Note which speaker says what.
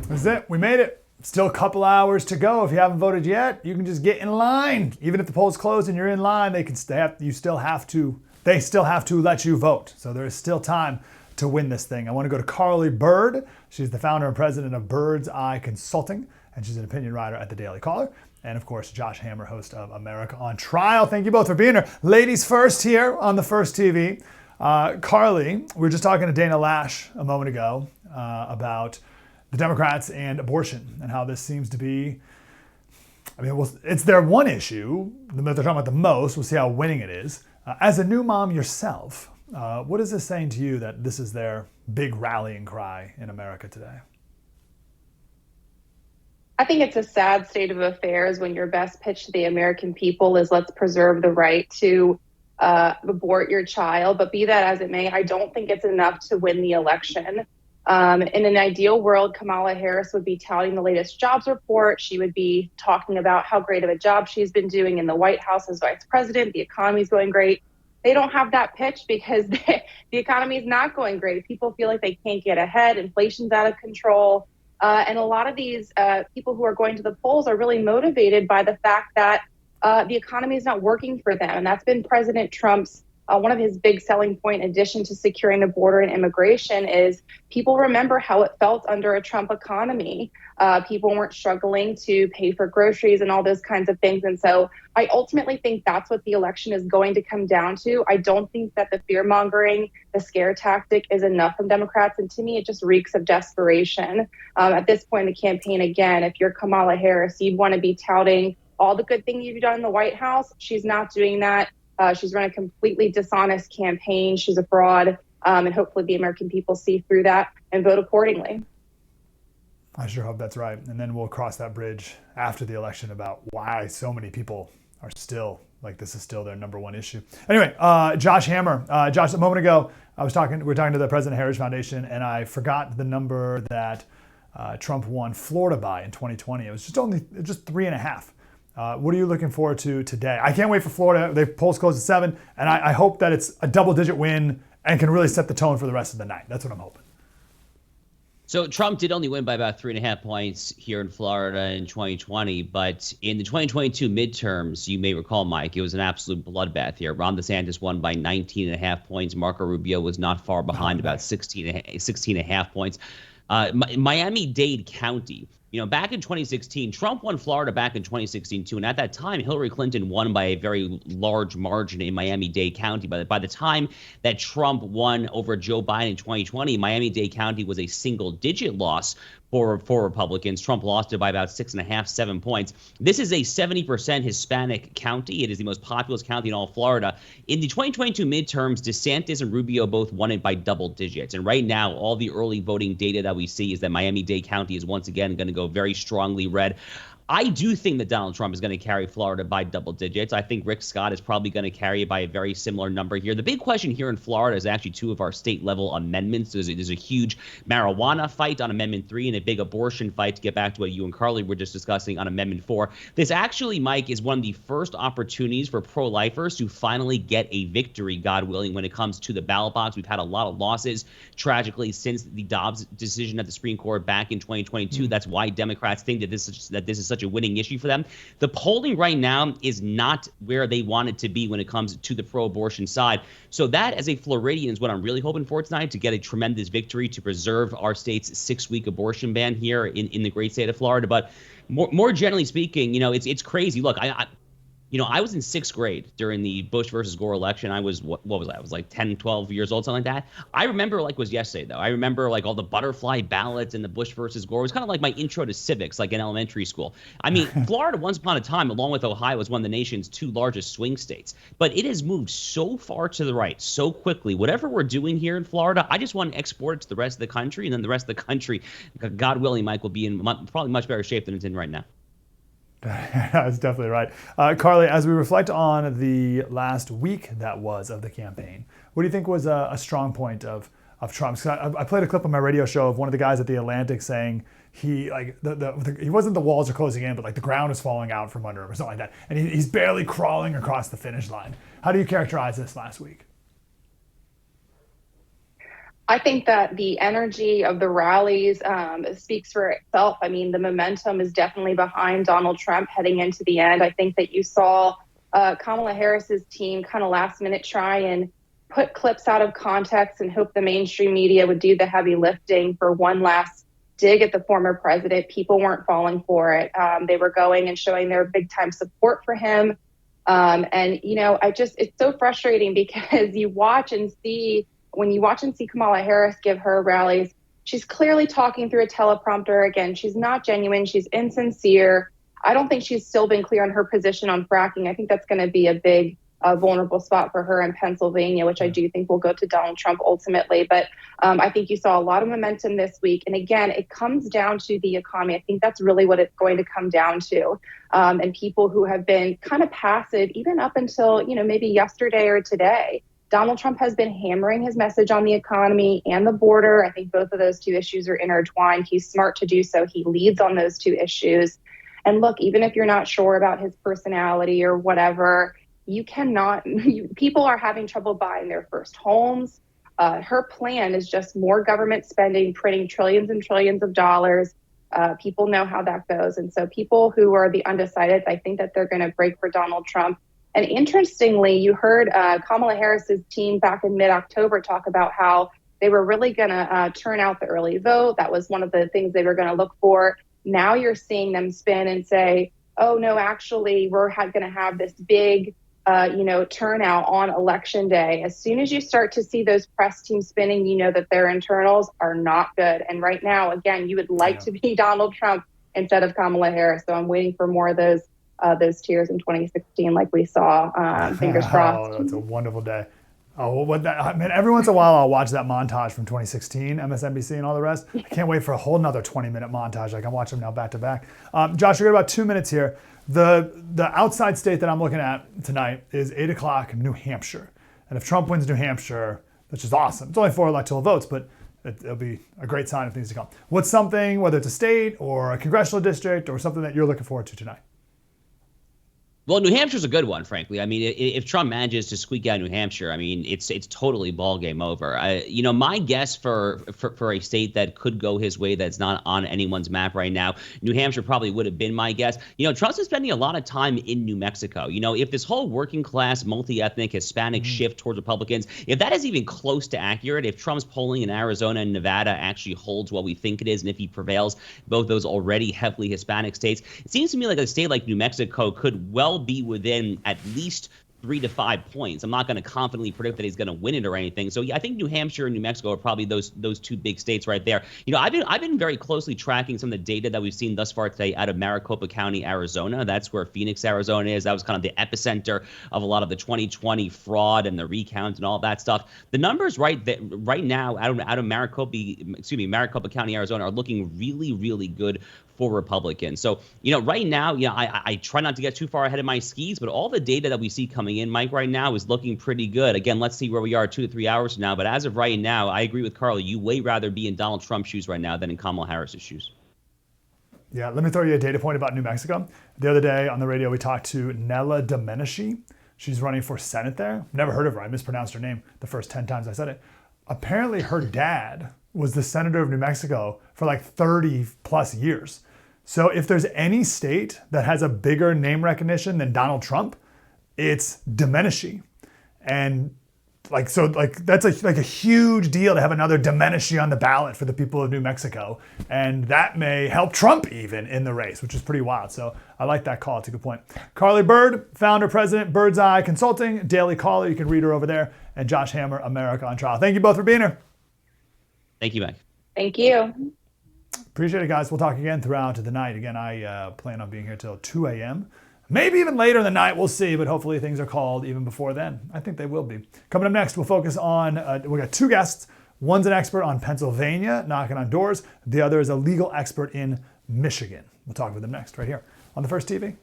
Speaker 1: That's it. We made it. Still a couple hours to go. If you haven't voted yet, you can just get in line. Even if the polls close and you're in line, they still have to let you vote. So there is still time to win this thing. I want to go to Carly Bird. She's the founder and president of Bird's Eye Consulting, and she's an opinion writer at the Daily Caller. And of course, Josh Hammer, host of America on Trial. Thank you both for being here. Ladies first here on the First TV. Carly, we were just talking to Dana Lash a moment ago about the Democrats and abortion and how this seems to be, it's their one issue that they're talking about the most. We'll see how winning it is. As a new mom yourself, what is this saying to you that this is their big rallying cry in America today?
Speaker 2: I think it's a sad state of affairs when your best pitch to the American people is let's preserve the right to abort your child. But be that as it may, I don't think it's enough to win the election. In an ideal world, Kamala Harris would be touting the latest jobs report. She would be talking about how great of a job she's been doing in the White House as vice president. The economy's going great. They don't have that pitch because the economy is not going great. People feel like they can't get ahead. Inflation's out of control. And a lot of these people who are going to the polls are really motivated by the fact that the economy is not working for them. And that's been President Trump's one of his big selling point, in addition to securing the border and immigration, is people remember how it felt under a Trump economy. People weren't struggling to pay for groceries and all those kinds of things. And so I ultimately think that's what the election is going to come down to. I don't think that the fear mongering, the scare tactic is enough from Democrats. And to me, it just reeks of desperation. At this point in the campaign, again, if you're Kamala Harris, you'd want to be touting all the good things you've done in the White House. She's not doing that. She's run a completely dishonest campaign. She's a fraud. And hopefully the American people see through that and vote accordingly.
Speaker 1: I sure hope that's right. And then we'll cross that bridge after the election about why so many people are still, like, this is still their number one issue. Anyway, Josh Hammer. Josh, a moment ago, we were talking to the President Heritage Foundation, and I forgot the number that Trump won Florida by in 2020. It was just 3.5. What are you looking forward to today? I can't wait for Florida. The polls close at 7, and I hope that it's a double-digit win and can really set the tone for the rest of the night. That's what I'm hoping.
Speaker 3: So Trump did only win by about 3.5 points here in Florida in 2020, but in the 2022 midterms, you may recall, Mike, it was an absolute bloodbath here. Ron DeSantis won by 19.5 points. Marco Rubio was not far behind, about 16.5 points. Miami-Dade County. Back in 2016, Trump won Florida back in 2016 too, and at that time, Hillary Clinton won by a very large margin in Miami-Dade County. But by the time that Trump won over Joe Biden in 2020, Miami-Dade County was a single-digit loss for Republicans. Trump lost it by about 6.5, 7 points. This is a 70% Hispanic county. It is the most populous county in all of Florida. In the 2022 midterms, DeSantis and Rubio both won it by double digits. And right now, all the early voting data that we see is that Miami-Dade County is once again going to go very strongly red. I do think that Donald Trump is going to carry Florida by double digits. I think Rick Scott is probably going to carry it by a very similar number here. The big question here in Florida is actually two of our state-level amendments. There's a huge marijuana fight on Amendment 3 and a big abortion fight, to get back to what you and Carly were just discussing, on Amendment 4. This actually, Mike, is one of the first opportunities for pro-lifers to finally get a victory, God willing, when it comes to the ballot box. We've had a lot of losses, tragically, since the Dobbs decision at the Supreme Court back in 2022. That's why Democrats think that this is such a winning issue for them. The polling right now is not where they want it to be when it comes to the pro-abortion side. So that, as a Floridian, is what I'm really hoping for tonight, to get a tremendous victory to preserve our state's 6-week abortion ban here in the great state of Florida. But more generally speaking, it's crazy. Look, I was in 6th grade during the Bush versus Gore election. I was, what was I? I was like 10, 12 years old, something like that. I remember like it was yesterday, though. I remember like all the butterfly ballots and the Bush versus Gore. It was kind of like my intro to civics, like in elementary school. I mean, Florida, once upon a time, along with Ohio, was one of the nation's 2 largest swing states. But it has moved so far to the right so quickly. Whatever we're doing here in Florida, I just want to export it to the rest of the country. And then the rest of the country, God willing, Mike, will be in probably much better shape than it's in right now.
Speaker 1: That's definitely right. Carly, as we reflect on the last week that was of the campaign, what do you think was a strong point of Trump's? I played a clip on my radio show of one of the guys at the Atlantic saying he wasn't the walls are closing in, but like the ground is falling out from under him or something like that. And he's barely crawling across the finish line. How do you characterize this last week?
Speaker 2: I think that the energy of the rallies speaks for itself. I mean, the momentum is definitely behind Donald Trump heading into the end. I think that you saw Kamala Harris's team kind of last minute try and put clips out of context and hope the mainstream media would do the heavy lifting for one last dig at the former president. People weren't falling for it. They were going and showing their big time support for him. And, you know, it's so frustrating because when you watch and see Kamala Harris give her rallies, she's clearly talking through a teleprompter. Again, she's not genuine. She's insincere. I don't think she's still been clear on her position on fracking. I think that's going to be a big vulnerable spot for her in Pennsylvania, which I do think will go to Donald Trump ultimately. But I think you saw a lot of momentum this week. And again, it comes down to the economy. I think that's really what it's going to come down to. And people who have been kind of passive, even up until, you know, maybe yesterday or today. Donald Trump has been hammering his message on the economy and the border. I think both of those two issues are intertwined. He's smart to do so. He leads on those two issues. And look, even if you're not sure about his personality or whatever, people are having trouble buying their first homes. Her plan is just more government spending, printing trillions and trillions of dollars. People know how that goes. And so people who are the undecided, I think that they're going to break for Donald Trump. And interestingly, you heard Kamala Harris's team back in mid-October talk about how they were really going to turn out the early vote. That was one of the things they were going to look for. Now you're seeing them spin and say, oh, no, actually, we're going to have this big turnout on election day. As soon as you start to see those press teams spinning, you know that their internals are not good. And right now, again, you would like to be Donald Trump instead of Kamala Harris. So I'm waiting for more of those tears in 2016 like we saw. Fingers crossed.
Speaker 1: Oh, that's a wonderful day. Oh, every once in a while I'll watch that montage from 2016, MSNBC and all the rest. I can't wait for a whole nother 20-minute montage. I can watch them now back to back. Josh, we've got about 2 minutes here. The outside state that I'm looking at tonight is 8 o'clock, New Hampshire. And if Trump wins New Hampshire, which is awesome. It's only 4 electoral votes, but it'll be a great sign of things to come. What's something, whether it's a state or a congressional district or something that you're looking forward to tonight?
Speaker 3: Well, New Hampshire's a good one, frankly. I mean, if Trump manages to squeak out New Hampshire, I mean, it's totally ball game over. My guess for a state that could go his way that's not on anyone's map right now, New Hampshire probably would have been my guess. Trump's been spending a lot of time in New Mexico. If this whole working class, multi-ethnic, Hispanic shift towards Republicans, if that is even close to accurate, if Trump's polling in Arizona and Nevada actually holds what we think it is, and if he prevails both those already heavily Hispanic states, it seems to me like a state like New Mexico could well be within at least 3 to 5 points. I'm not going to confidently predict that he's going to win it or anything. So yeah, I think New Hampshire and New Mexico are probably those two big states right there. I've been very closely tracking some of the data that we've seen thus far today out of Maricopa County, Arizona. That's where Phoenix, Arizona is. That was kind of the epicenter of a lot of the 2020 fraud and the recount and all that stuff. The numbers right now out of Maricopa County, Arizona are looking really, really good for Republicans. So, right now, I try not to get too far ahead of my skis, but all the data that we see coming in, Mike, right now is looking pretty good. Again, let's see where we are 2 to 3 hours from now. But as of right now, I agree with Carl. You way rather be in Donald Trump's shoes right now than in Kamala Harris's shoes.
Speaker 1: Yeah, let me throw you a data point about New Mexico. The other day on the radio, we talked to Nella Domenici. She's running for Senate there. Never heard of her. I mispronounced her name the first 10 times I said it. Apparently, her dad was the senator of New Mexico for like 30 plus years. So if there's any state that has a bigger name recognition than Donald Trump, it's Domenici. And that's a huge deal to have another Domenici on the ballot for the people of New Mexico. And that may help Trump even in the race, which is pretty wild. So I like that call. It's a good point. Carly Bird, founder, president, Bird's Eye Consulting, Daily Caller. You can read her over there. And Josh Hammer, America on Trial. Thank you both for being here.
Speaker 3: Thank you, Mike.
Speaker 2: Thank you.
Speaker 1: Appreciate it, guys. We'll talk again throughout the night. Again, I plan on being here till 2 a.m. Maybe even later in the night. We'll see. But hopefully things are called even before then. I think they will be. Coming up next, we'll focus on, we got 2 guests. One's an expert on Pennsylvania, knocking on doors. The other is a legal expert in Michigan. We'll talk with them next right here on The First TV.